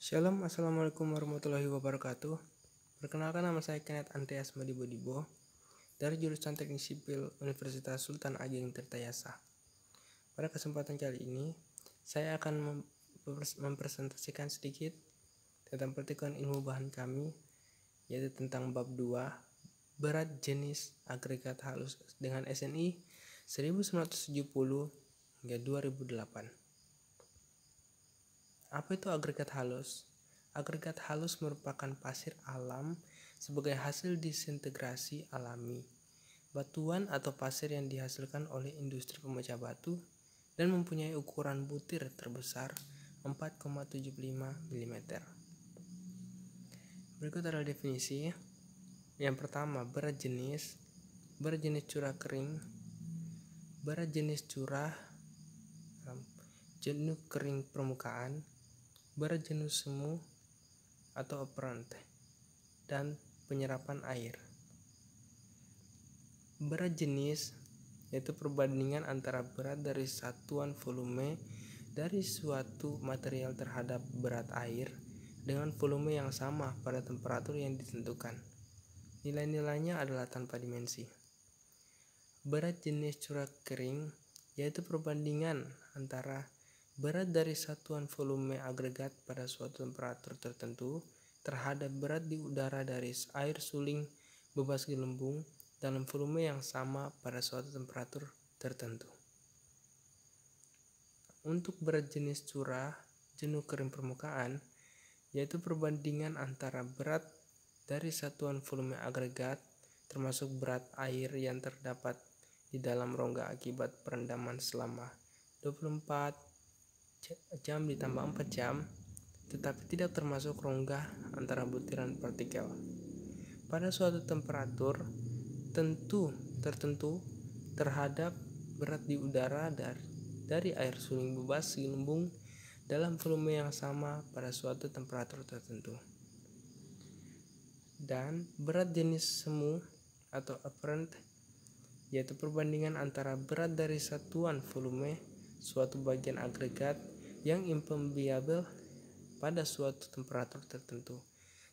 Shalom, assalamualaikum warahmatullahi wabarakatuh. Perkenalkan, nama saya Kenneth Andreas Madibo dari jurusan Teknik Sipil Universitas Sultan Ageng Tirtayasa. Pada kesempatan kali ini, saya akan mempresentasikan sedikit tentang pertikaian ilmu bahan kami, yaitu tentang bab 2, berat jenis agregat halus dengan SNI 1970 hingga 2008. Apa itu agregat halus? Agregat halus merupakan pasir alam sebagai hasil disintegrasi alami, batuan atau pasir yang dihasilkan oleh industri pemecah batu dan mempunyai ukuran butir terbesar 4,75 mm. Berikut adalah definisi. Yang pertama, berat jenis curah kering, berat jenis curah jenuh kering permukaan, berat jenis semu atau apparent, dan penyerapan air. Berat jenis yaitu perbandingan antara berat dari satuan volume dari suatu material terhadap berat air dengan volume yang sama pada temperatur yang ditentukan. Nilai-nilainya adalah tanpa dimensi. Berat jenis curah kering yaitu perbandingan antara berat dari satuan volume agregat pada suatu temperatur tertentu terhadap berat di udara dari air suling bebas gelembung dalam volume yang sama pada suatu temperatur tertentu. Untuk berat jenis curah jenuh kering permukaan, yaitu perbandingan antara berat dari satuan volume agregat termasuk berat air yang terdapat di dalam rongga akibat perendaman selama 24 jam ditambah 4 jam, tetapi tidak termasuk rongga antara butiran partikel. Pada suatu temperatur tertentu terhadap berat di udara dari air suling bebas gelembung dalam volume yang sama pada suatu temperatur tertentu. Dan berat jenis semu atau apparent yaitu perbandingan antara berat dari satuan volume suatu bagian agregat yang impermeable pada suatu temperatur tertentu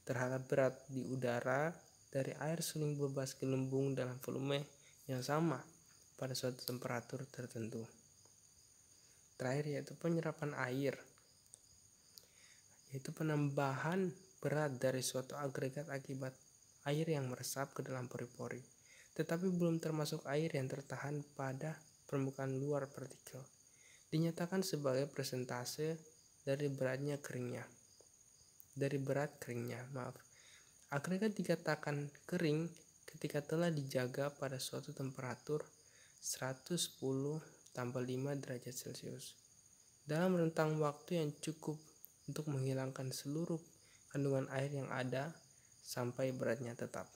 terhadap berat di udara dari air suling bebas gelembung dalam volume yang sama pada suatu temperatur tertentu. Terakhir yaitu penyerapan air, yaitu penambahan berat dari suatu agregat akibat air yang meresap ke dalam pori-pori, tetapi belum termasuk air yang tertahan pada permukaan luar partikel. Dinyatakan sebagai persentase dari berat keringnya. Agregat dikatakan kering ketika telah dijaga pada suatu temperatur 110 tambah 5 derajat Celcius dalam rentang waktu yang cukup untuk menghilangkan seluruh kandungan air yang ada sampai beratnya tetap.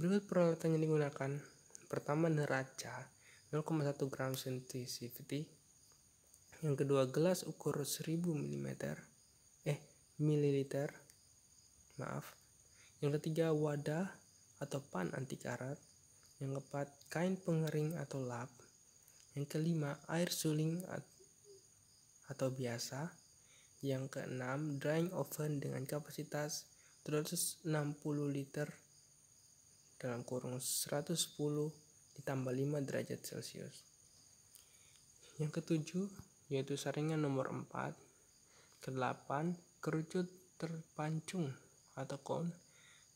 Berikut peralatan yang digunakan. Pertama, neraca 0,1 gram sensitivity. Yang kedua, gelas ukur 1000 mililiter. Yang ketiga, wadah atau pan anti karat. Yang keempat, kain pengering atau lap. Yang kelima, air suling atau biasa. Yang keenam, drying oven dengan kapasitas 260 liter dalam kurung 110 ditambah 5 derajat Celcius. Yang ketujuh yaitu saringan nomor 4. Ke-8, kerucut terpancung atau cone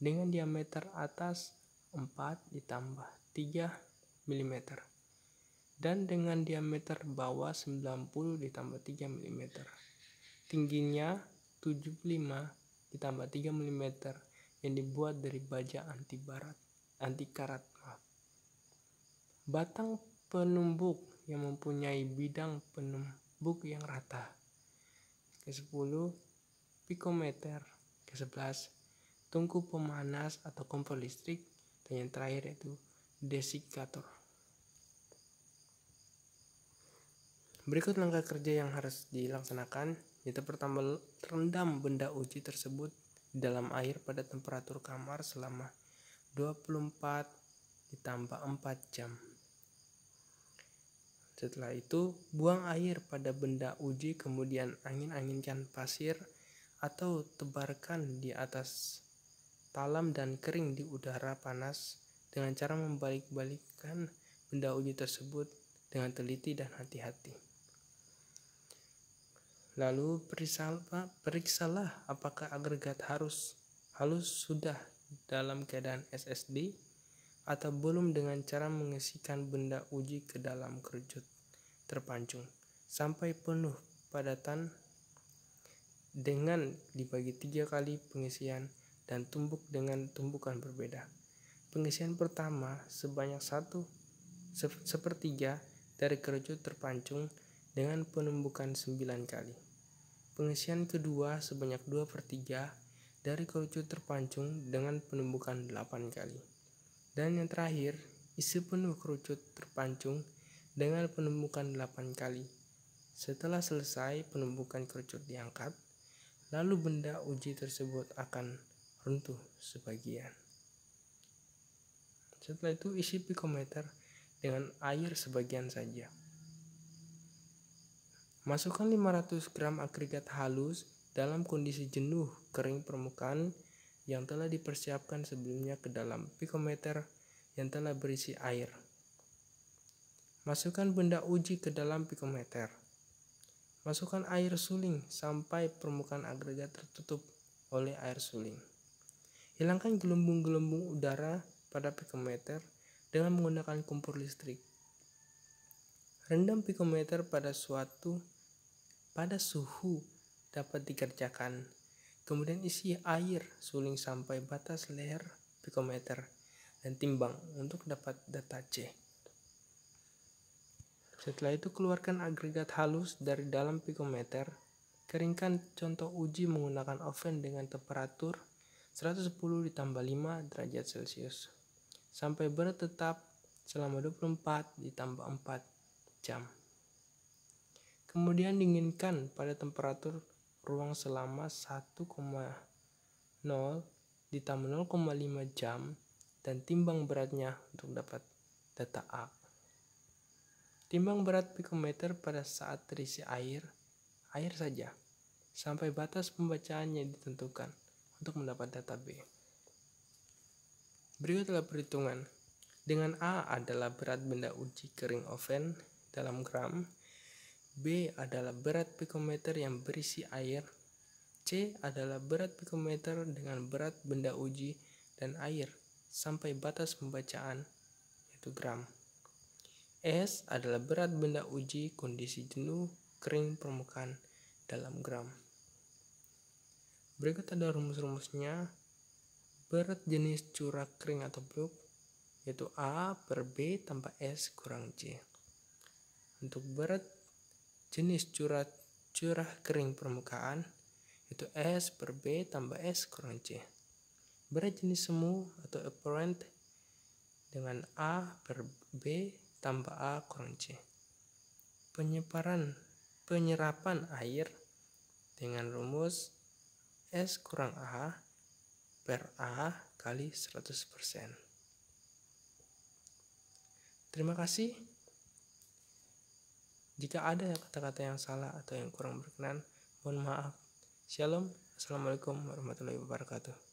dengan diameter atas 4 ditambah 3 mm dan dengan diameter bawah 90 ditambah 3 mm. Tingginya 75 ditambah 3 mm yang dibuat dari baja anti karat. Batang penumbuk yang mempunyai bidang penumbuk yang rata. Ke-10, pikometer. Ke-11, tungku pemanas atau kompor listrik. Dan yang terakhir yaitu desikator. Berikut langkah kerja yang harus dilaksanakan. Yaitu pertama, rendam benda uji tersebut di dalam air pada temperatur kamar selama 24 ditambah 4 jam. Setelah itu, buang air pada benda uji, kemudian angin-anginkan pasir atau tebarkan di atas talam dan kering di udara panas dengan cara membalik-balikkan benda uji tersebut dengan teliti dan hati-hati. Lalu periksalah apakah agregat halus sudah dalam keadaan SSD atau belum dengan cara mengisikan benda uji ke dalam kerucut terpancung sampai penuh padatan dengan dibagi 3 kali pengisian dan tumbuk dengan tumbukan berbeda. Pengisian pertama sebanyak 1/3 dari kerucut terpancung dengan penumbukan 9 kali. Pengisian kedua sebanyak 2/3 dari kerucut terpancung dengan penumbukan 8 kali. Dan yang terakhir, isi penuh kerucut terpancung dengan penumbukan 8 kali. Setelah selesai penumbukan kerucut diangkat, lalu benda uji tersebut akan runtuh sebagian. Setelah itu isi pikometer dengan air sebagian saja. Masukkan 500 gram agregat halus dalam kondisi jenuh kering permukaan yang telah dipersiapkan sebelumnya ke dalam pikometer yang telah berisi air. Masukkan benda uji ke dalam pikometer. Masukkan air suling sampai permukaan agregat tertutup oleh air suling. Hilangkan gelembung-gelembung udara pada pikometer dengan menggunakan kompor listrik. Rendam pikometer pada suhu dapat dikerjakan. Kemudian isi air suling sampai batas leher pikometer dan timbang untuk dapat data C. Setelah itu keluarkan agregat halus dari dalam pikometer. Keringkan contoh uji menggunakan oven dengan temperatur 110 ditambah 5 derajat Celcius sampai berat tetap selama 24 ditambah 4 jam. Kemudian dinginkan pada temperatur ruang selama 1,0 ditambah 0,5 jam dan timbang beratnya untuk dapat data A. Timbang berat pikometer pada saat terisi air saja sampai batas pembacaannya ditentukan untuk mendapat data B. Berikutlah perhitungan. Dengan A adalah berat benda uji kering oven dalam gram, B adalah berat pikometer yang berisi air, C adalah berat pikometer dengan berat benda uji dan air sampai batas pembacaan yaitu gram. S adalah berat benda uji kondisi jenuh kering permukaan dalam gram. Berikut ada rumus-rumusnya. Berat jenis curah kering atau blok yaitu A per B tambah S kurang C. Untuk berat jenis curah kering permukaan yaitu S per B tambah S kurang C. Berat jenis semu atau apparent dengan A per B tambah A kurang C. Penyerapan air dengan rumus S kurang A per A kali 100%. Terima kasih. Jika ada kata-kata yang salah atau yang kurang berkenan, mohon maaf. Shalom. Assalamualaikum warahmatullahi wabarakatuh.